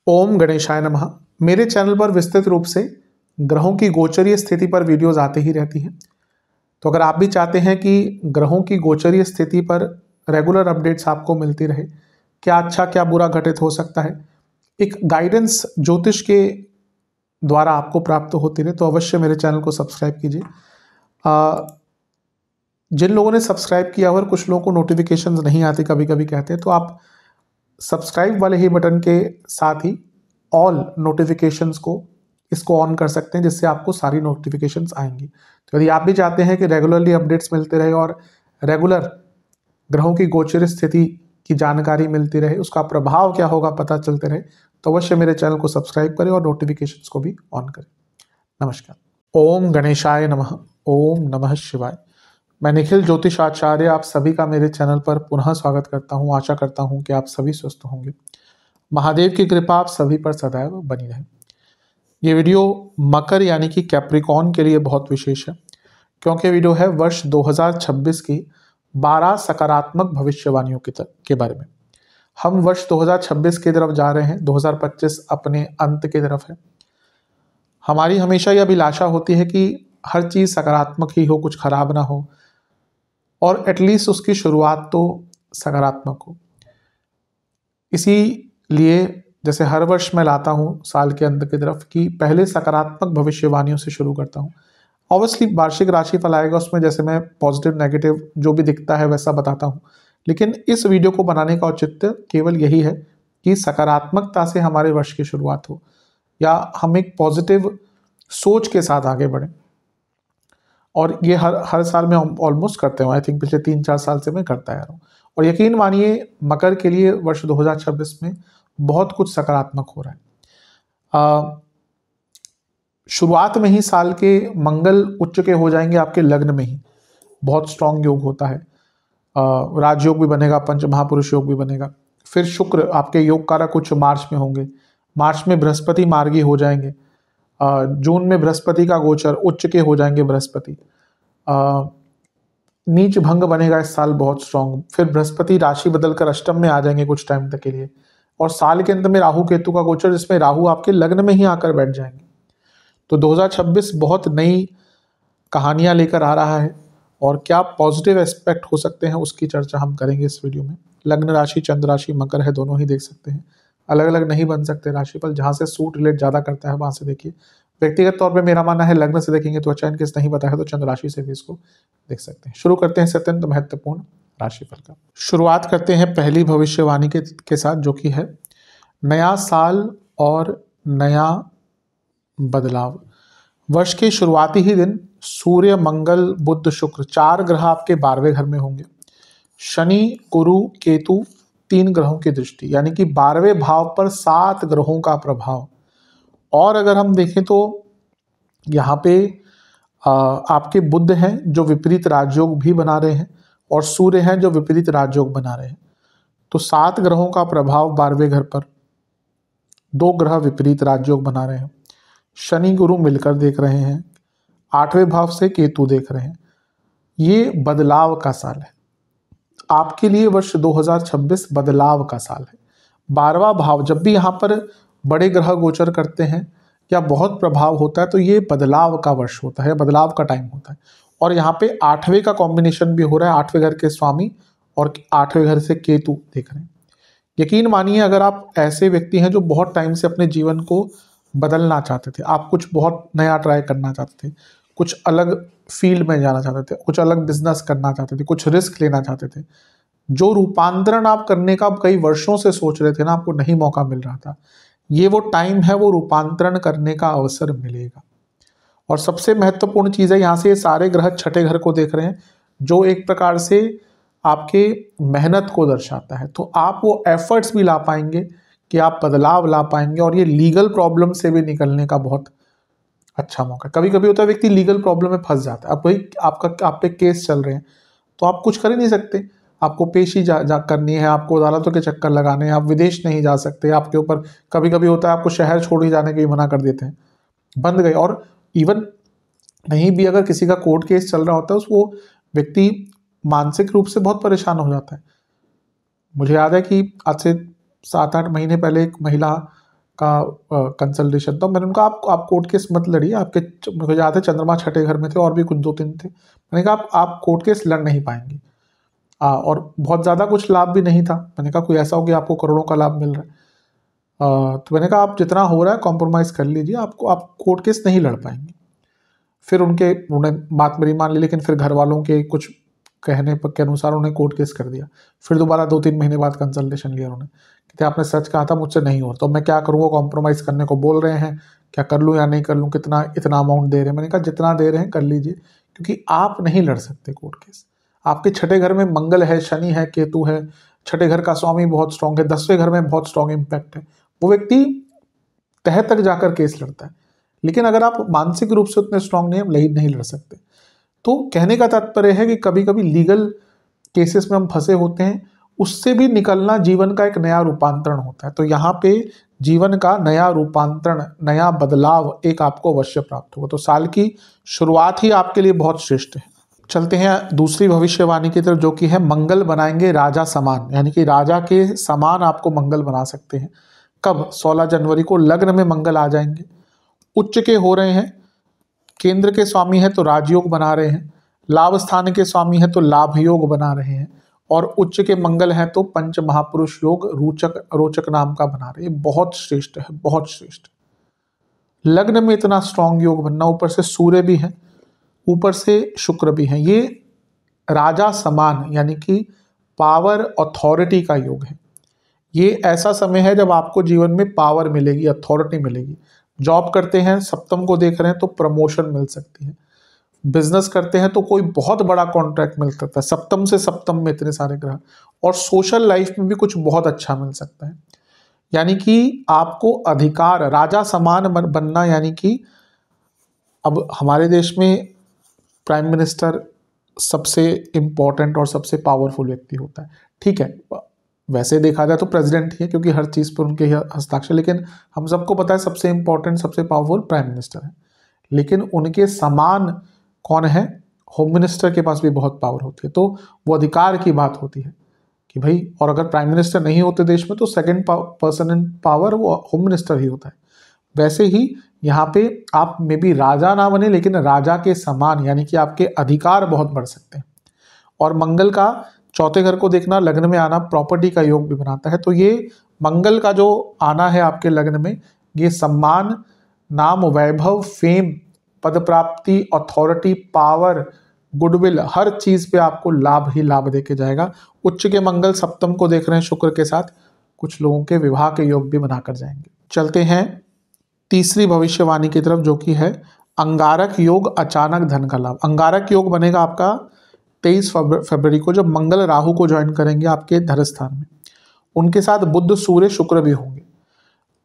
ओम गणेशाय नमः। मेरे चैनल पर विस्तृत रूप से ग्रहों की गोचरीय स्थिति पर वीडियोस आते ही रहती हैं। तो अगर आप भी चाहते हैं कि ग्रहों की गोचरीय स्थिति पर रेगुलर अपडेट्स आपको मिलती रहे, क्या अच्छा क्या बुरा घटित हो सकता है, एक गाइडेंस ज्योतिष के द्वारा आपको प्राप्त होती रहे, तो अवश्य मेरे चैनल को सब्सक्राइब कीजिए। जिन लोगों ने सब्सक्राइब किया और कुछ लोगों को नोटिफिकेशंस नहीं आती, कभी कभी कहते हैं, तो आप सब्सक्राइब वाले ही बटन के साथ ही ऑल नोटिफिकेशंस को इसको ऑन कर सकते हैं, जिससे आपको सारी नोटिफिकेशंस आएंगी। तो यदि आप भी चाहते हैं कि रेगुलरली अपडेट्स मिलते रहे और रेगुलर ग्रहों की गोचर स्थिति की जानकारी मिलती रहे, उसका प्रभाव क्या होगा पता चलते रहे, तो अवश्य मेरे चैनल को सब्सक्राइब करें और नोटिफिकेशंस को भी ऑन करें। नमस्कार। ओम गणेशाय नमः। ओम नमः शिवाय। मैं निखिल ज्योतिष आचार्य आप सभी का मेरे चैनल पर पुनः स्वागत करता हूं। आशा करता हूं कि आप सभी स्वस्थ होंगे। महादेव की कृपा आप सभी पर सदैव बनी रहे। ये वीडियो मकर यानी कि कैप्रिकॉन के लिए बहुत विशेष है, क्योंकि वीडियो है वर्ष 2026 की 12 सकारात्मक भविष्यवाणियों के बारे में। हम वर्ष 2026 की तरफ जा रहे हैं, 2025 अपने अंत की तरफ है। हमारी हमेशा यह अभिलाषा होती है कि हर चीज़ सकारात्मक ही हो, कुछ खराब ना हो, और एटलीस्ट उसकी शुरुआत तो सकारात्मक हो। इसीलिए जैसे हर वर्ष मैं लाता हूँ साल के अंत की तरफ कि पहले सकारात्मक भविष्यवाणियों से शुरू करता हूँ। ऑब्वियसली वार्षिक राशिफल आएगा, उसमें जैसे मैं पॉजिटिव नेगेटिव जो भी दिखता है वैसा बताता हूँ, लेकिन इस वीडियो को बनाने का औचित्य केवल यही है कि सकारात्मकता से हमारे वर्ष की शुरुआत हो, या हम एक पॉजिटिव सोच के साथ आगे बढ़ें। और ये हर साल में हम ऑलमोस्ट करते हैं। आई थिंक पिछले 3-4 साल से मैं करता आ रहा हूँ, और यकीन मानिए मकर के लिए वर्ष 2026 में बहुत कुछ सकारात्मक हो रहा है। शुरुआत में ही साल के मंगल उच्च के हो जाएंगे आपके लग्न में ही, बहुत स्ट्रांग योग होता है। राजयोग भी बनेगा, पंच महापुरुष योग भी बनेगा। फिर शुक्र आपके योग कारक उच्च मार्च में होंगे। मार्च में बृहस्पति मार्गी हो जाएंगे। जून में बृहस्पति का गोचर उच्च के हो जाएंगे बृहस्पति। नीच भंग बनेगा इस साल बहुत स्ट्रांग। फिर बृहस्पति राशि बदलकर अष्टम में आ जाएंगे कुछ टाइम तक के लिए, और साल के अंत में राहु केतु का गोचर, जिसमें राहु आपके लग्न में ही आकर बैठ जाएंगे। तो 2026 बहुत नई कहानियां लेकर आ रहा है, और क्या पॉजिटिव एस्पेक्ट हो सकते हैं उसकी चर्चा हम करेंगे इस वीडियो में। लग्न राशि चंद्र राशि मकर है, दोनों ही देख सकते हैं, अलग अलग नहीं बन सकते राशिफल। जहाँ से सूट रिलेट ज़्यादा करता है वहाँ से देखिए। व्यक्तिगत तौर पे मेरा मानना है लग्न से देखेंगे तो अच्छा, इनके नहीं पता है तो चंद्र राशि से भी इसको देख सकते हैं। शुरू करते हैं अत्यंत महत्वपूर्ण राशिफल का। शुरुआत करते हैं पहली भविष्यवाणी के साथ, जो कि है नया साल और नया बदलाव। वर्ष के शुरुआती ही दिन सूर्य मंगल बुध शुक्र 4 ग्रह आपके 12वें घर में होंगे। शनि गुरु केतु 3 ग्रहों की दृष्टि, यानी कि 12वें भाव पर 7 ग्रहों का प्रभाव। और अगर हम देखें तो यहाँ पे आपके बुध हैं जो विपरीत राजयोग भी बना रहे हैं, और सूर्य हैं जो विपरीत राजयोग बना रहे हैं। तो 7 ग्रहों का प्रभाव 12वें घर पर। 2 ग्रह विपरीत राजयोग बना रहे हैं। शनि गुरु मिलकर देख रहे हैं, 8वें भाव से केतु देख रहे हैं। ये बदलाव का साल है आपके लिए। वर्ष 2026 बदलाव का साल है। 12वां भाव जब भी यहाँ पर बड़े ग्रह गोचर करते हैं या बहुत प्रभाव होता है, तो ये बदलाव का वर्ष होता है, बदलाव का टाइम होता है। और यहाँ पे 8वें का कॉम्बिनेशन भी हो रहा है, 8वें घर के स्वामी और 8वें घर से केतु देख रहे हैं। यकीन मानिए, अगर आप ऐसे व्यक्ति हैं जो बहुत टाइम से अपने जीवन को बदलना चाहते थे, आप कुछ बहुत नया ट्राई करना चाहते थे, कुछ अलग फील्ड में जाना चाहते थे, कुछ अलग बिजनेस करना चाहते थे, कुछ रिस्क लेना चाहते थे, जो रूपांतरण आप करने का कई वर्षों से सोच रहे थे ना, आपको नहीं मौका मिल रहा था, ये वो टाइम है, वो रूपांतरण करने का अवसर मिलेगा। और सबसे महत्वपूर्ण चीज़ है, यहाँ से ये सारे ग्रह छठे घर को देख रहे हैं, जो एक प्रकार से आपके मेहनत को दर्शाता है। तो आप वो एफर्ट्स भी ला पाएंगे कि आप बदलाव ला पाएंगे, और ये लीगल प्रॉब्लम से भी निकलने का बहुत अच्छा मौका। कभी कभी होता है व्यक्ति लीगल प्रॉब्लम में फंस जाता है। अब भाई आप पे केस चल रहे हैं, तो आप कुछ कर ही नहीं सकते, आपको पेशी जा करनी है, आपको अदालतों के चक्कर लगाने हैं, आप विदेश नहीं जा सकते, आपके ऊपर कभी कभी होता है आपको शहर छोड़ ही जाने के भी मना कर देते हैं, बंद गए। और इवन नहीं भी अगर किसी का कोर्ट केस चल रहा होता है, वो व्यक्ति मानसिक रूप से बहुत परेशान हो जाता है। मुझे याद है कि आज से 7-8 महीने पहले एक महिला का कंसल्टेशन था, मैंने उनका आप कोर्ट केस मत लड़िए, आपके मुझे याद है चंद्रमा छठे घर में थे और भी कुछ 2-3 थे। मैंने कहा आप कोर्ट केस लड़ नहीं पाएंगे। और बहुत ज़्यादा कुछ लाभ भी नहीं था। मैंने कहा कोई ऐसा हो कि आपको करोड़ों का लाभ मिल रहा है। तो मैंने कहा आप जितना हो रहा है कॉम्प्रोमाइज़ कर लीजिए, आप कोर्ट केस नहीं लड़ पाएंगे। फिर उन्होंने बात मेरी मान ली, लेकिन फिर घर वालों के कुछ कहने के अनुसार उन्होंने कोर्ट केस कर दिया। फिर दोबारा 2-3 महीने बाद कंसल्टेशन लिया उन्होंने, कहते आपने सच कहा था, मुझसे नहीं हो, तो मैं क्या करूँगा, कॉम्प्रोमाइज़ करने को बोल रहे हैं, क्या कर लूँ या नहीं कर लूँ, इतना अमाउंट दे रहे हैं। मैंने कहा जितना दे रहे हैं कर लीजिए, क्योंकि आप नहीं लड़ सकते कोर्ट केस। आपके छठे घर में मंगल है, शनि है, केतु है, छठे घर का स्वामी बहुत स्ट्रांग है, 10वें घर में बहुत स्ट्रांग इम्पैक्ट है, वो व्यक्ति तह तक जाकर केस लड़ता है। लेकिन अगर आप मानसिक रूप से उतने स्ट्रांग नहीं लड़ सकते। तो कहने का तात्पर्य है कि कभी कभी लीगल केसेस में हम फंसे होते हैं, उससे भी निकलना जीवन का एक नया रूपांतरण होता है। तो यहाँ पे जीवन का नया रूपांतरण, नया बदलाव एक आपको अवश्य प्राप्त होगा। तो साल की शुरुआत ही आपके लिए बहुत श्रेष्ठ है। चलते हैं दूसरी भविष्यवाणी की तरफ, जो कि है मंगल बनाएंगे राजा समान, यानी कि राजा के समान आपको मंगल बना सकते हैं। कब? 16 जनवरी को लग्न में मंगल आ जाएंगे, उच्च के हो रहे हैं, केंद्र के स्वामी है तो राजयोग बना रहे हैं, लाभ स्थान के स्वामी है तो लाभ योग बना रहे हैं, और उच्च के मंगल हैं तो पंच महापुरुष योग रोचक नाम का बना रहे हैं। बहुत श्रेष्ठ है, बहुत श्रेष्ठ। लग्न में इतना स्ट्रांग योग बनना, ऊपर से सूर्य भी है, ऊपर से शुक्र भी है, ये राजा समान यानी कि पावर अथॉरिटी का योग है। ये ऐसा समय है जब आपको जीवन में पावर मिलेगी, अथॉरिटी मिलेगी। जॉब करते हैं, सप्तम को देख रहे हैं तो प्रमोशन मिल सकती है। बिजनेस करते हैं तो कोई बहुत बड़ा कॉन्ट्रैक्ट मिल सकता है, सप्तम से सप्तम में इतने सारे ग्रह। और सोशल लाइफ में भी कुछ बहुत अच्छा मिल सकता है, यानी कि आपको अधिकार, राजा समान बनना, यानी कि अब हमारे देश में प्राइम मिनिस्टर सबसे इम्पोर्टेंट और सबसे पावरफुल व्यक्ति होता है। ठीक है, वैसे देखा जाए तो प्रेसिडेंट ही है, क्योंकि हर चीज़ पर उनके हस्ताक्षर, लेकिन हम सबको पता है सबसे इम्पोर्टेंट, सबसे पावरफुल प्राइम मिनिस्टर है। लेकिन उनके समान कौन है? होम मिनिस्टर के पास भी बहुत पावर होती है। तो वो अधिकार की बात होती है कि भाई, और अगर प्राइम मिनिस्टर नहीं होते देश में तो सेकंड पर्सन इन पावर वो होम मिनिस्टर ही होता है। वैसे ही यहाँ पे आप में भी राजा ना बने, लेकिन राजा के समान, यानी कि आपके अधिकार बहुत बढ़ सकते हैं। और मंगल का चौथे घर को देखना, लग्न में आना प्रॉपर्टी का योग भी बनाता है। तो ये मंगल का जो आना है आपके लग्न में, ये सम्मान, नाम, वैभव, फेम, पद प्राप्ति, अथॉरिटी, पावर, गुडविल, हर चीज पे आपको लाभ ही लाभ देके जाएगा। उच्च के मंगल सप्तम को देख रहे हैं शुक्र के साथ, कुछ लोगों के विवाह के योग भी बनाकर जाएंगे। चलते हैं तीसरी भविष्यवाणी की तरफ, जो कि है अंगारक योग, अचानक धन का लाभ। अंगारक योग बनेगा आपका 23 फरवरी को, जब मंगल राहु को ज्वाइन करेंगे आपके धन स्थान में। उनके साथ बुध, सूर्य, शुक्र भी होंगे।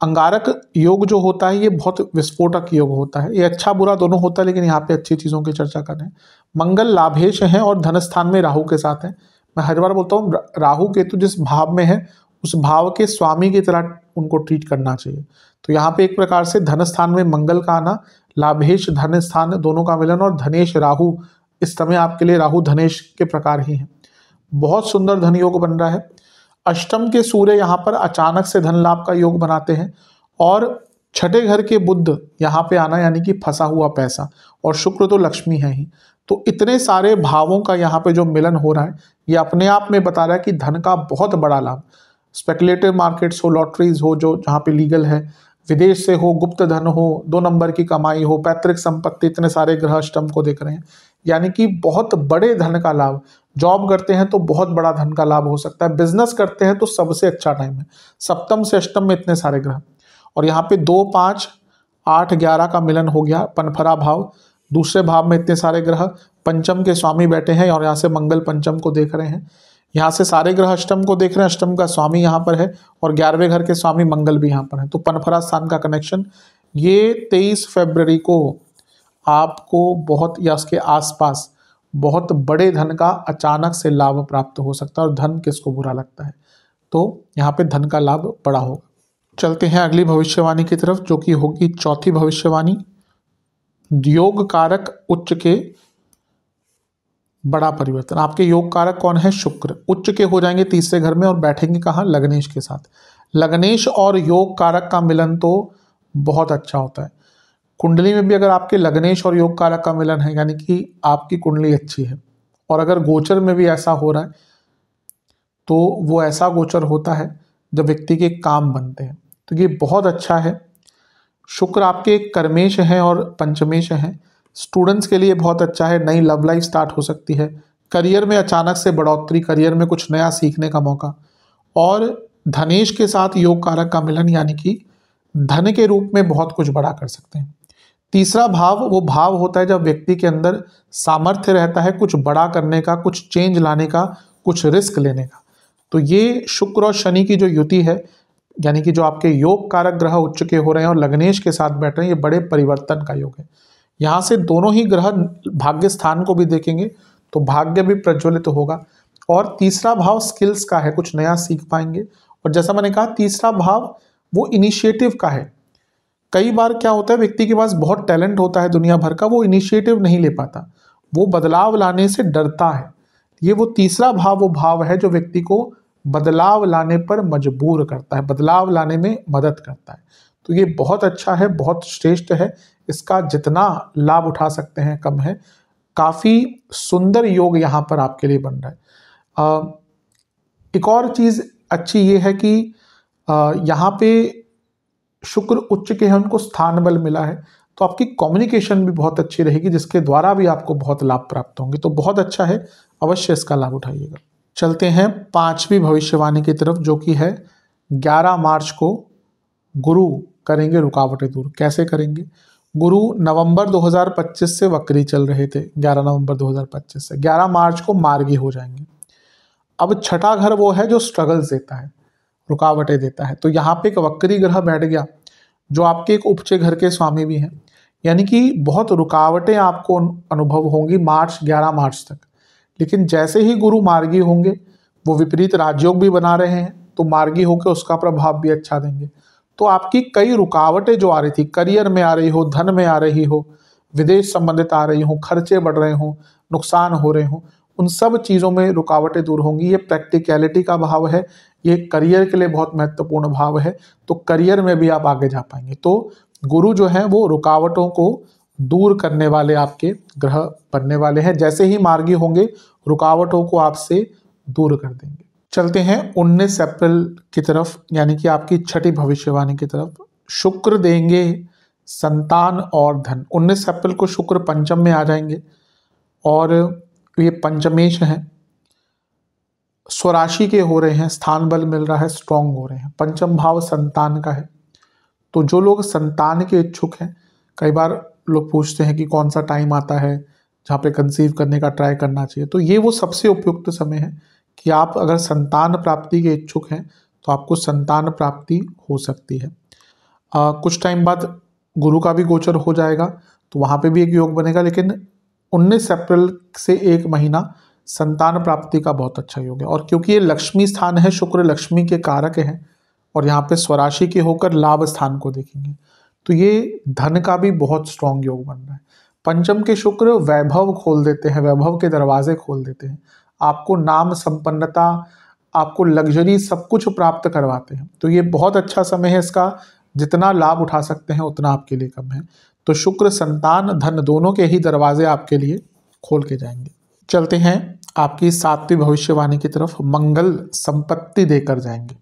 अंगारक योग जो होता है ये बहुत विस्फोटक योग होता है, ये अच्छा बुरा दोनों होता है, लेकिन यहाँ पे अच्छी चीज़ों की चर्चा कर रहे हैं। मंगल लाभेश हैं और धन स्थान में राहु के साथ हैं। मैं हर बार बोलता हूँ, राहु केतु जिस भाव में है उस भाव के स्वामी की तरह उनको ट्रीट करना चाहिए। तो यहाँ पे एक प्रकार से धन स्थान में मंगल का आना, लाभेश धन स्थान दोनों का मिलन, और धनेश राहु, इस समय आपके लिए राहु धनेश के प्रकार ही है। बहुत सुंदर धन योग बन रहा है। अष्टम के सूर्य यहाँ पर अचानक से धन लाभ का योग बनाते हैं, और छठे घर के बुध यहाँ पे आना, यानी कि फंसा हुआ पैसा, और शुक्र तो लक्ष्मी है ही। तो इतने सारे भावों का यहाँ पे जो मिलन हो रहा है, ये अपने आप में बता रहा है कि धन का बहुत बड़ा लाभ। स्पेकुलेटिव मार्केट्स हो, लॉटरीज हो, जो जहाँ पे लीगल है, विदेश से हो, गुप्त धन हो, 2 नंबर की कमाई हो, पैतृक संपत्ति, इतने सारे ग्रह अष्टम को देख रहे हैं, यानी कि बहुत बड़े धन का लाभ। जॉब करते हैं तो बहुत बड़ा धन का लाभ हो सकता है, बिजनेस करते हैं तो सबसे अच्छा टाइम है। सप्तम से अष्टम में इतने सारे ग्रह, और यहाँ पे 2, 5, 8, 11 का मिलन हो गया, पनफरा भाव, दूसरे भाव में इतने सारे ग्रह, पंचम के स्वामी बैठे हैं, और यहाँ से मंगल पंचम को देख रहे हैं, यहाँ से सारे ग्रह अष्टम को देख रहे हैं, अष्टम का स्वामी यहाँ पर है, और 11वें घर के स्वामी मंगल भी यहाँ पर है। तो पनफरा स्थान का कनेक्शन, ये 23 फरवरी को आपको बहुत, या उसके आसपास बहुत बड़े धन का अचानक से लाभ प्राप्त हो सकता है। और धन किसको बुरा लगता है, तो यहाँ पे धन का लाभ बड़ा होगा। चलते हैं अगली भविष्यवाणी की तरफ, जो कि होगी चौथी भविष्यवाणी। योग कारक उच्च के बड़ा परिवर्तन। आपके योग कारक कौन है? शुक्र। उच्च के हो जाएंगे तीसरे घर में और बैठेंगे कहाँ? लग्नेश के साथ। लग्नेश और योग कारक का मिलन तो बहुत अच्छा होता है। कुंडली में भी अगर आपके लग्नेश और योग कारक का मिलन है यानी कि आपकी कुंडली अच्छी है, और अगर गोचर में भी ऐसा हो रहा है तो वो ऐसा गोचर होता है जब व्यक्ति के काम बनते हैं, तो ये बहुत अच्छा है। शुक्र आपके कर्मेश हैं और पंचमेश हैं। स्टूडेंट्स के लिए बहुत अच्छा है, नई लव लाइफ स्टार्ट हो सकती है, करियर में अचानक से बढ़ोतरी, करियर में कुछ नया सीखने का मौका, और धनेश के साथ योग कारक का मिलन यानी कि धन के रूप में बहुत कुछ बड़ा कर सकते हैं। तीसरा भाव वो भाव होता है जब व्यक्ति के अंदर सामर्थ्य रहता है कुछ बड़ा करने का, कुछ चेंज लाने का, कुछ रिस्क लेने का। तो ये शुक्र और शनि की जो युति है यानी कि जो आपके योग कारक ग्रह उच्च के हो रहे हैं और लग्नेश के साथ बैठ रहे हैं, ये बड़े परिवर्तन का योग है। यहाँ से दोनों ही ग्रह भाग्य स्थान को भी देखेंगे तो भाग्य भी प्रज्वलित होगा। और तीसरा भाव स्किल्स का है, कुछ नया सीख पाएंगे। और जैसा मैंने कहा तीसरा भाव वो इनिशिएटिव का है। कई बार क्या होता है व्यक्ति के पास बहुत टैलेंट होता है दुनिया भर का, वो इनिशिएटिव नहीं ले पाता, वो बदलाव लाने से डरता है। ये वो तीसरा भाव वो भाव है जो व्यक्ति को बदलाव लाने पर मजबूर करता है, बदलाव लाने में मदद करता है। तो ये बहुत अच्छा है, बहुत श्रेष्ठ है, इसका जितना लाभ उठा सकते हैं कम है। काफ़ी सुंदर योग यहाँ पर आपके लिए बन रहा है। एक और चीज़ अच्छी ये है कि यहाँ पे शुक्र उच्च के हैं, उनको स्थान बल मिला है, तो आपकी कम्युनिकेशन भी बहुत अच्छी रहेगी जिसके द्वारा भी आपको बहुत लाभ प्राप्त होंगे। तो बहुत अच्छा है, अवश्य इसका लाभ उठाइएगा। चलते हैं पांचवी भविष्यवाणी की तरफ जो कि है 11 मार्च को गुरु करेंगे रुकावटें दूर। कैसे करेंगे? गुरु नवंबर 2025 से वक्री चल रहे थे, 11 नवंबर 2025 से 11 मार्च को मार्गी हो जाएंगे। अब छठा घर वो है जो स्ट्रगल्स देता है, रुकावटें देता है। तो यहाँ पे एक वक्री ग्रह बैठ गया जो आपके एक उपचे घर के स्वामी भी हैं, यानी कि बहुत रुकावटें आपको अनुभव होंगी 11 मार्च तक। लेकिन जैसे ही गुरु मार्गी होंगे, वो विपरीत राजयोग भी बना रहे हैं, तो मार्गी होकर उसका प्रभाव भी अच्छा देंगे। तो आपकी कई रुकावटें जो आ रही थी, करियर में आ रही हो, धन में आ रही हो, विदेश संबंधित आ रही हो, खर्चे बढ़ रहे हो, नुकसान हो रहे हो, उन सब चीज़ों में रुकावटें दूर होंगी। ये प्रैक्टिकलिटी का भाव है, ये करियर के लिए बहुत महत्वपूर्ण भाव है। तो करियर में भी आप आगे जा पाएंगे। तो गुरु जो है वो रुकावटों को दूर करने वाले आपके ग्रह बनने वाले हैं। जैसे ही मार्गी होंगे रुकावटों को आपसे दूर कर देंगे। चलते हैं 19 अप्रैल की तरफ, यानी कि आपकी छठी भविष्यवाणी की तरफ। शुक्र देंगे संतान और धन। 19 अप्रैल को शुक्र पंचम में आ जाएंगे और ये पंचमेश हैं, स्वराशि के हो रहे हैं, स्थान बल मिल रहा है, स्ट्रांग हो रहे हैं। पंचम भाव संतान का है। तो जो लोग संतान के इच्छुक हैं, कई बार लोग पूछते हैं कि कौन सा टाइम आता है जहाँ पे कंसीव करने का ट्राई करना चाहिए, तो ये वो सबसे उपयुक्त समय है कि आप अगर संतान प्राप्ति के इच्छुक हैं तो आपको संतान प्राप्ति हो सकती है। कुछ टाइम बाद गुरु का भी गोचर हो जाएगा तो वहाँ पे भी एक योग बनेगा, लेकिन 19 अप्रैल से एक महीना संतान प्राप्ति का बहुत अच्छा योग है। और क्योंकि ये लक्ष्मी स्थान है, शुक्र लक्ष्मी के कारक हैं और यहाँ पे स्वराशि के होकर लाभ स्थान को देखेंगे, तो ये धन का भी बहुत स्ट्रॉन्ग योग बन रहा है। पंचम के शुक्र वैभव खोल देते हैं, वैभव के दरवाजे खोल देते हैं, आपको नाम संपन्नता, आपको लग्जरी सब कुछ प्राप्त करवाते हैं। तो ये बहुत अच्छा समय है, इसका जितना लाभ उठा सकते हैं उतना आपके लिए कम है। तो शुक्र संतान धन दोनों के ही दरवाजे आपके लिए खोल के जाएंगे। चलते हैं आपकी सातवीं भविष्यवाणी की तरफ। मंगल संपत्ति देकर जाएंगे।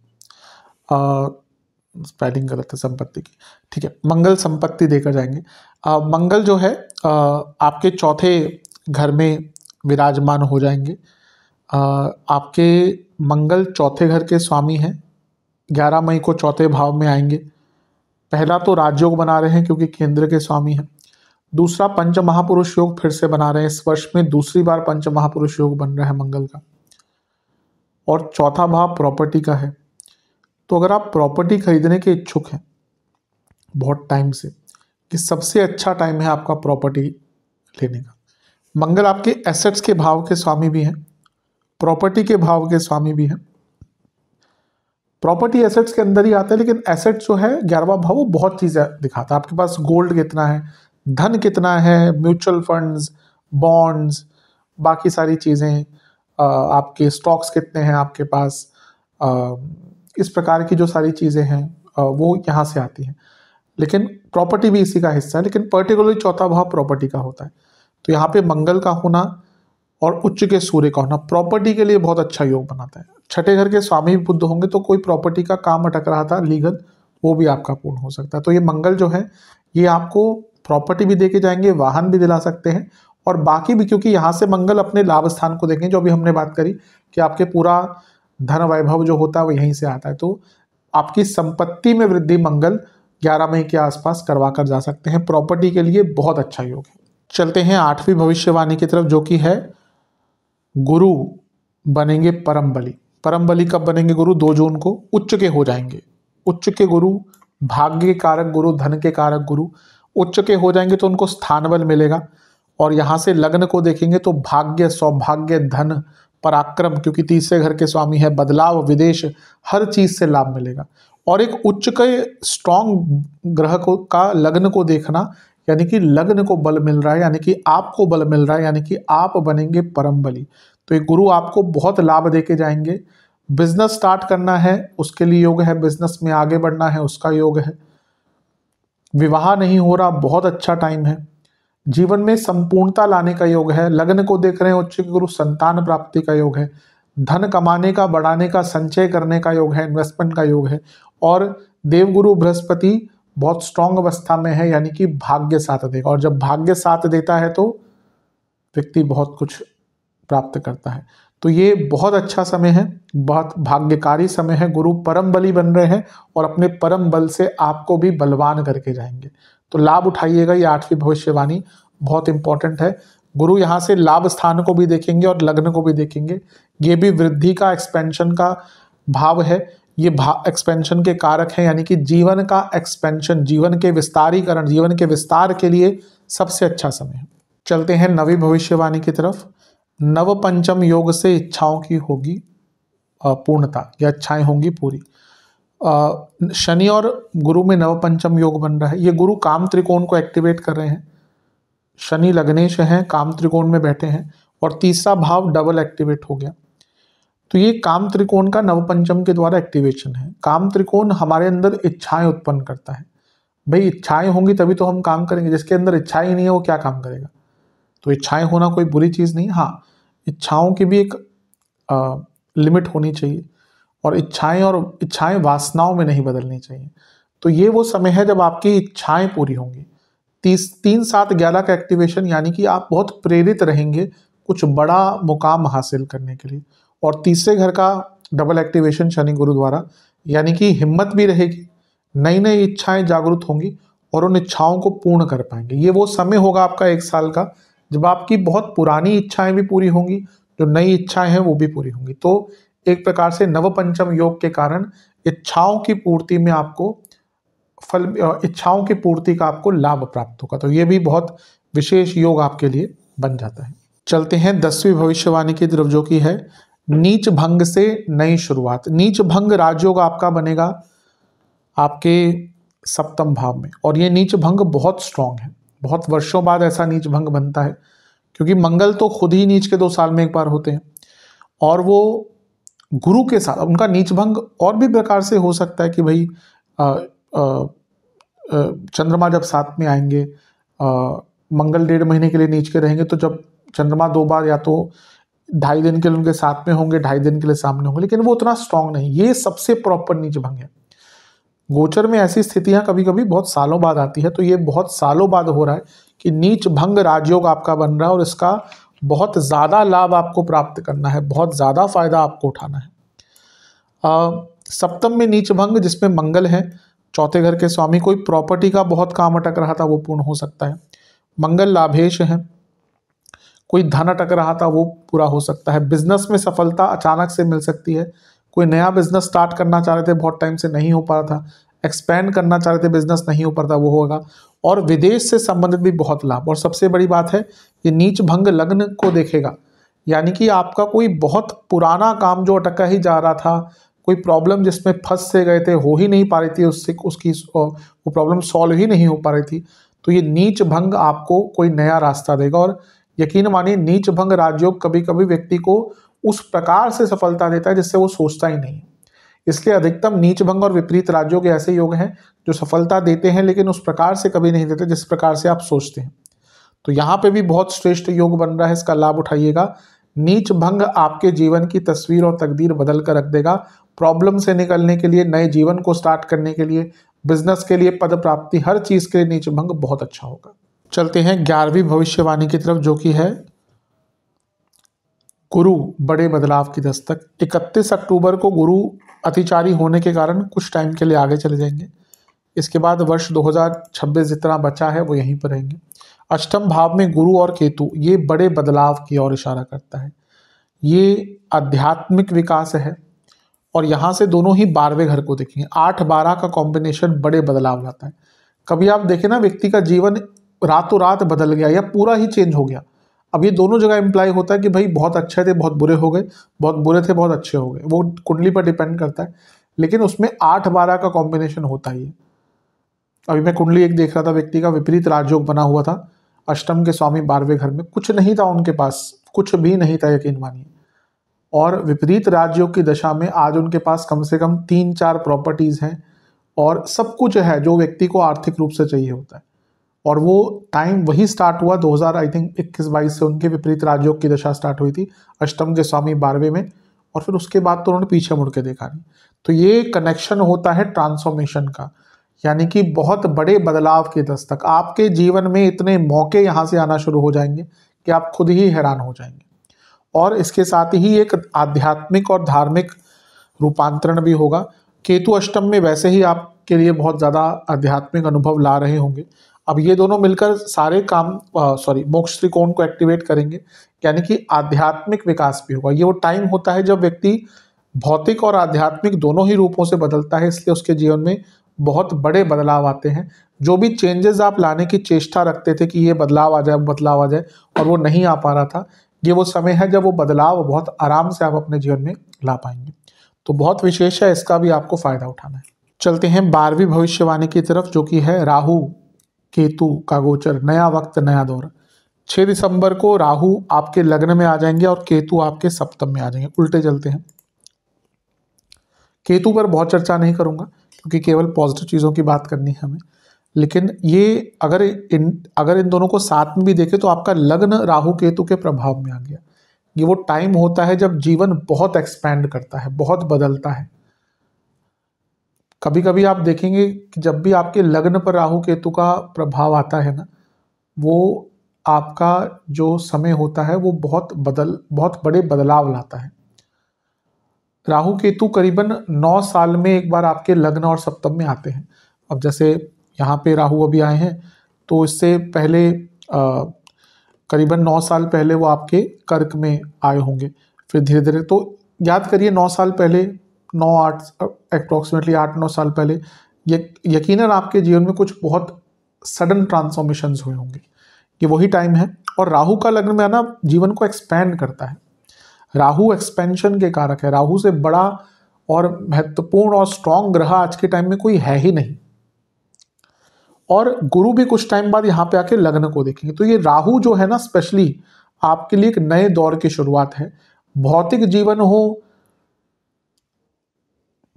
स्पेलिंग गलत है संपत्ति की, ठीक है, मंगल संपत्ति देकर जाएंगे। मंगल जो है आपके चौथे घर में विराजमान हो जाएंगे। आपके मंगल चौथे घर के स्वामी हैं, 11 मई को चौथे भाव में आएंगे। पहला तो राजयोग बना रहे हैं क्योंकि केंद्र के स्वामी हैं। दूसरा पंच महापुरुष योग फिर से बना रहे हैं, इस वर्ष में दूसरी बार पंच महापुरुष योग बन रहा है मंगल का। और चौथा भाव प्रॉपर्टी का है। तो अगर आप प्रॉपर्टी खरीदने के इच्छुक हैं बहुत टाइम से, कि सबसे अच्छा टाइम है आपका प्रॉपर्टी लेने का। मंगल आपके एसेट्स के भाव के स्वामी भी हैं, प्रॉपर्टी के भाव के स्वामी भी हैं। प्रॉपर्टी एसेट्स के अंदर ही आता है, लेकिन एसेट्स जो है 11वां भाव वो बहुत चीज़ें दिखाता है। आपके पास गोल्ड कितना है, धन कितना है, म्यूचुअल फंड्स, बॉन्ड्स, बाकी सारी चीज़ें, आपके स्टॉक्स कितने हैं आपके पास, इस प्रकार की जो सारी चीज़ें हैं वो यहाँ से आती हैं। लेकिन प्रॉपर्टी भी इसी का हिस्सा है, लेकिन पर्टिकुलरली चौथा भाव प्रॉपर्टी का होता है। तो यहाँ पे मंगल का होना और उच्च के सूर्य का होना प्रॉपर्टी के लिए बहुत अच्छा योग बनाता है। छठे घर के स्वामी बुध होंगे तो कोई प्रॉपर्टी का काम अटक रहा था लीगल, वो भी आपका पूर्ण हो सकता है। तो ये मंगल जो है ये आपको प्रॉपर्टी भी देके जाएंगे, वाहन भी दिला सकते हैं, और बाकी भी, क्योंकि यहाँ से मंगल अपने लाभ स्थान को देखें, जो अभी हमने बात करी कि आपके पूरा धन वैभव जो होता है वो यहीं से आता है। तो आपकी संपत्ति में वृद्धि मंगल 11 मई के आसपास करवा कर जा सकते हैं। प्रॉपर्टी के लिए बहुत अच्छा योग है। चलते हैं 8वीं भविष्यवाणी की तरफ, जो कि है गुरु बनेंगे परम बली। परम बली कब बनेंगे गुरु? 2 जून को उच्च के हो जाएंगे। उच्च के गुरु, भाग्य के कारक गुरु, धन के कारक गुरु उच्च के हो जाएंगे तो उनको स्थान बल मिलेगा। और यहाँ से लग्न को देखेंगे तो भाग्य, सौभाग्य, धन, पराक्रम, क्योंकि तीसरे घर के स्वामी है, बदलाव, विदेश, हर चीज से लाभ मिलेगा। और एक उच्च के स्ट्रॉन्ग ग्रह को का लग्न को देखना, यानी कि लग्न को बल मिल रहा है, यानी कि आपको बल मिल रहा है, यानी कि आप बनेंगे परम बली। तो ये गुरु आपको बहुत लाभ देके जाएंगे। बिजनेस स्टार्ट करना है उसके लिए योग है, बिजनेस में आगे बढ़ना है उसका योग है, विवाह नहीं हो रहा बहुत अच्छा टाइम है, जीवन में संपूर्णता लाने का योग है। लग्न को देख रहे हैं उच्च गुरु, संतान प्राप्ति का योग है, धन कमाने का, बढ़ाने का, संचय करने का योग है, इन्वेस्टमेंट का योग है। और देवगुरु बृहस्पति बहुत स्ट्रांग अवस्था में है, यानी कि भाग्य साथ देगा। और जब भाग्य साथ देता है तो व्यक्ति बहुत कुछ प्राप्त करता है। तो ये बहुत अच्छा समय है, बहुत भाग्यकारी समय है। गुरु परम बली बन रहे हैं और अपने परम बल से आपको भी बलवान करके जाएंगे। तो लाभ उठाइएगा, ये 8वीं भविष्यवाणी बहुत इंपॉर्टेंट है। गुरु यहाँ से लाभ स्थान को भी देखेंगे और लग्न को भी देखेंगे। ये भी वृद्धि का, एक्सपेंशन का भाव है। ये एक्सपेंशन के कारक हैं, यानी कि जीवन का एक्सपेंशन, जीवन के विस्तारीकरण, जीवन के विस्तार के लिए सबसे अच्छा समय है। चलते हैं 9वीं भविष्यवाणी की तरफ। नव पंचम योग से इच्छाओं की होगी पूर्णता, या इच्छाएं होंगी पूरी। शनि और गुरु में नव पंचम योग बन रहा है। ये गुरु काम त्रिकोण को एक्टिवेट कर रहे हैं। शनि लग्नेश हैं, काम त्रिकोण में बैठे हैं, और तीसरा भाव डबल एक्टिवेट हो गया। तो ये काम त्रिकोण का नव पंचम के द्वारा एक्टिवेशन है। काम त्रिकोण हमारे अंदर इच्छाएं उत्पन्न करता है। भाई इच्छाएं होंगी तभी तो हम काम करेंगे, जिसके अंदर इच्छाएं ही नहीं है वो क्या काम करेगा? तो इच्छाएं होना कोई बुरी चीज़ नहीं। हाँ, इच्छाओं की भी एक लिमिट होनी चाहिए, और इच्छाएं वासनाओं में नहीं बदलनी चाहिए। तो ये वो समय है जब आपकी इच्छाएं पूरी होंगी। 3, 7, 11 का एक्टिवेशन, यानी कि आप बहुत प्रेरित रहेंगे कुछ बड़ा मुकाम हासिल करने के लिए। और तीसरे घर का डबल एक्टिवेशन शनि गुरु द्वारा, यानी कि हिम्मत भी रहेगी, नई नई इच्छाएं जागृत होंगी और उन इच्छाओं को पूर्ण कर पाएंगे। ये वो समय होगा आपका 1 साल का जब आपकी बहुत पुरानी इच्छाएं भी पूरी होंगी, जो नई इच्छाएं हैं वो भी पूरी होंगी। तो एक प्रकार से नव पंचम योग के कारण इच्छाओं की पूर्ति में आपको इच्छाओं की पूर्ति का आपको लाभ प्राप्त होगा। तो ये भी बहुत विशेष योग आपके लिए बन जाता है। चलते हैं 10वीं भविष्यवाणी की तरफ, जो कि है नीच भंग से नई शुरुआत। नीच भंग राजयोग आपका बनेगा आपके 7वें भाव में, और ये नीच भंग बहुत स्ट्रांग है। बहुत वर्षों बाद ऐसा नीच भंग बनता है, क्योंकि मंगल तो खुद ही नीच के 2 साल में एक बार होते हैं, और वो गुरु के साथ उनका नीच भंग और भी प्रकार से हो सकता है कि भाई चंद्रमा जब साथ में आएंगे, मंगल 1.5 महीने के लिए नीच के रहेंगे, तो जब चंद्रमा 2 बार या तो 2.5 दिन के लिए उनके साथ में होंगे, 2.5 दिन के लिए सामने होंगे, लेकिन वो उतना स्ट्रांग नहीं। ये सबसे प्रॉपर नीच भंग है। गोचर में ऐसी स्थितियां कभी कभी बहुत सालों बाद आती है, तो ये बहुत सालों बाद हो रहा है कि नीच भंग राजयोग आपका बन रहा है, और इसका बहुत ज़्यादा लाभ आपको प्राप्त करना है, बहुत ज़्यादा फायदा आपको उठाना है। 7वें में नीच भंग जिसमें मंगल है, चौथे घर के स्वामी, कोई प्रॉपर्टी का बहुत काम अटक रहा था वो पूर्ण हो सकता है। मंगल लाभेश है, कोई धन अटक रहा था वो पूरा हो सकता है। बिजनेस में सफलता अचानक से मिल सकती है। कोई नया बिजनेस स्टार्ट करना चाह रहे थे, बहुत टाइम से नहीं हो पा रहा था, एक्सपेंड करना चाह रहे थे, बिजनेस नहीं हो पा रहा था, वो होगा। और विदेश से संबंधित भी बहुत लाभ। और सबसे बड़ी बात है ये नीच भंग लग्न को देखेगा, यानी कि आपका कोई बहुत पुराना काम जो अटका ही जा रहा था, कोई प्रॉब्लम जिसमें फंस से गए थे, हो ही नहीं पा रही थी, उससे उसकी वो प्रॉब्लम सॉल्व ही नहीं हो पा रही थी, तो ये नीच भंग आपको कोई नया रास्ता देगा। और यकीन मानिए नीच भंग राजयोग कभी कभी व्यक्ति को उस प्रकार से सफलता देता है जिससे वो सोचता ही नहीं है। इसलिए अधिकतम नीच भंग और विपरीत राजयोग ऐसे योग हैं जो सफलता देते हैं लेकिन उस प्रकार से कभी नहीं देते जिस प्रकार से आप सोचते हैं। तो यहाँ पे भी बहुत श्रेष्ठ योग बन रहा है, इसका लाभ उठाइएगा। नीच भंग आपके जीवन की तस्वीर और तकदीर बदल कर रख देगा। प्रॉब्लम से निकलने के लिए, नए जीवन को स्टार्ट करने के लिए, बिजनेस के लिए, पद प्राप्ति, हर चीज के लिए नीच भंग बहुत अच्छा होगा। चलते हैं 11वीं भविष्यवाणी की तरफ, जो कि है गुरु बड़े बदलाव की दस्तक। 31 अक्टूबर को गुरु अतिचारी होने के कारण कुछ टाइम के लिए आगे चले जाएंगे। इसके बाद वर्ष 2026 जितना बचा है वो यहीं पर रहेंगे। अष्टम भाव में गुरु और केतु, ये बड़े बदलाव की ओर इशारा करता है। ये आध्यात्मिक विकास है और यहाँ से दोनों ही 12वें घर को देखेंगे। 8-12 का कॉम्बिनेशन बड़े बदलाव लाता है। कभी आप देखें ना, व्यक्ति का जीवन रातों रात बदल गया या पूरा ही चेंज हो गया। अब ये दोनों जगह इंप्लाई होता है कि भाई बहुत अच्छे थे बहुत बुरे हो गए, बहुत बुरे थे बहुत अच्छे हो गए, वो कुंडली पर डिपेंड करता है। लेकिन उसमें 8-12 का कॉम्बिनेशन होता ही है। अभी मैं कुंडली एक देख रहा था, व्यक्ति का विपरीत राजयोग बना हुआ था, अष्टम के स्वामी 12वें घर में, कुछ नहीं था उनके पास, कुछ भी नहीं था यकीन मानिए। और विपरीत राजयोग की दशा में आज उनके पास कम से कम 3-4 प्रॉपर्टीज हैं और सब कुछ है जो व्यक्ति को आर्थिक रूप से चाहिए होता है। और वो टाइम वही स्टार्ट हुआ 2000 आई थिंक 21-22 से उनके विपरीत राजयोग की दशा स्टार्ट हुई थी, अष्टम के स्वामी 12वें में, और फिर उसके बाद तो उन्होंने पीछे मुड़ के देखा नहीं। तो ये कनेक्शन होता है ट्रांसफॉर्मेशन का, यानी कि बहुत बड़े बदलाव की दस्तक। आपके जीवन में इतने मौके यहाँ से आना शुरू हो जाएंगे कि आप खुद ही हैरान हो जाएंगे। और इसके साथ ही एक आध्यात्मिक और धार्मिक रूपांतरण भी होगा। केतु अष्टम में वैसे ही आपके लिए बहुत ज़्यादा आध्यात्मिक अनुभव ला रहे होंगे। अब ये दोनों मिलकर सारे काम मोक्ष त्रिकोण को एक्टिवेट करेंगे, यानी कि आध्यात्मिक विकास भी होगा। ये वो टाइम होता है जब व्यक्ति भौतिक और आध्यात्मिक दोनों ही रूपों से बदलता है, इसलिए उसके जीवन में बहुत बड़े बदलाव आते हैं। जो भी चेंजेस आप लाने की चेष्टा रखते थे कि ये बदलाव आ जाए और वो नहीं आ पा रहा था, ये वो समय है जब वो बदलाव बहुत आराम से आप अपने जीवन में ला पाएंगे। तो बहुत विशेष है, इसका भी आपको फायदा उठाना है। चलते हैं 12वीं भविष्यवाणी की तरफ, जो कि है राहु केतु का गोचर, नया वक्त नया दौर। 6 दिसंबर को राहु आपके लग्न में आ जाएंगे और केतु आपके सप्तम में आ जाएंगे। उल्टे चलते हैं। केतु पर बहुत चर्चा नहीं करूंगा क्योंकि केवल पॉजिटिव चीज़ों की बात करनी है हमें। लेकिन ये अगर इन दोनों को साथ में भी देखें तो आपका लग्न राहु केतु के प्रभाव में आ गया। ये वो टाइम होता है जब जीवन बहुत एक्सपैंड करता है, बहुत बदलता है। कभी कभी आप देखेंगे कि जब भी आपके लग्न पर राहु केतु का प्रभाव आता है ना, वो आपका जो समय होता है वो बहुत बड़े बदलाव लाता है। राहु केतु करीबन 9 साल में एक बार आपके लग्न और सप्तम में आते हैं। अब जैसे यहाँ पे राहु अभी आए हैं, तो इससे पहले करीबन 9 साल पहले वो आपके कर्क में आए होंगे। फिर धीरे धीरे, तो याद करिए 9 साल पहले, 9-8 अप्रॉक्सीमेटली 8-9 साल पहले यकीनन आपके जीवन में कुछ बहुत सडन ट्रांसफॉर्मेशंस हुए होंगे। ये वही टाइम है। और राहु का लग्न में आना जीवन को एक्सपैंड करता है। राहु एक्सपेंशन के कारक है। राहु से बड़ा और महत्वपूर्ण और स्ट्रॉन्ग ग्रह आज के टाइम में कोई है ही नहीं। और गुरु भी कुछ टाइम बाद यहाँ पे आके लग्न को देखेंगे। तो ये राहु जो है ना, स्पेशली आपके लिए एक नए दौर की शुरुआत है। भौतिक जीवन हो,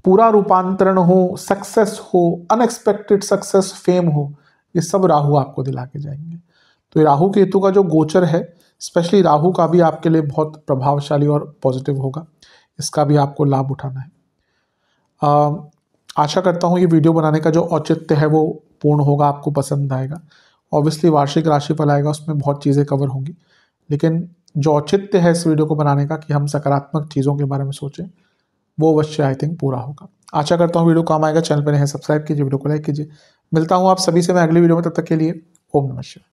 पूरा रूपांतरण हो, सक्सेस हो, अनएक्सपेक्टेड सक्सेस, फेम हो, ये सब राहु आपको दिला के जाएंगे। तो ये राहु केतु का जो गोचर है, स्पेशली राहु का भी आपके लिए बहुत प्रभावशाली और पॉजिटिव होगा। इसका भी आपको लाभ उठाना है। आशा करता हूँ ये वीडियो बनाने का जो औचित्य है वो पूर्ण होगा, आपको पसंद आएगा। ऑब्वियसली वार्षिक राशिफल आएगा, उसमें बहुत चीज़ें कवर होंगी, लेकिन जो औचित्य है इस वीडियो को बनाने का कि हम सकारात्मक चीज़ों के बारे में सोचें, वो अवश्य आई थिंक पूरा होगा। आशा करता हूँ वीडियो काम आएगा। चैनल पर नए हैं, सब्सक्राइब कीजिए, वीडियो को लाइक कीजिए। मिलता हूँ आप सभी से मैं अगली वीडियो में, तब तक के लिए ओम नमः शिवाय।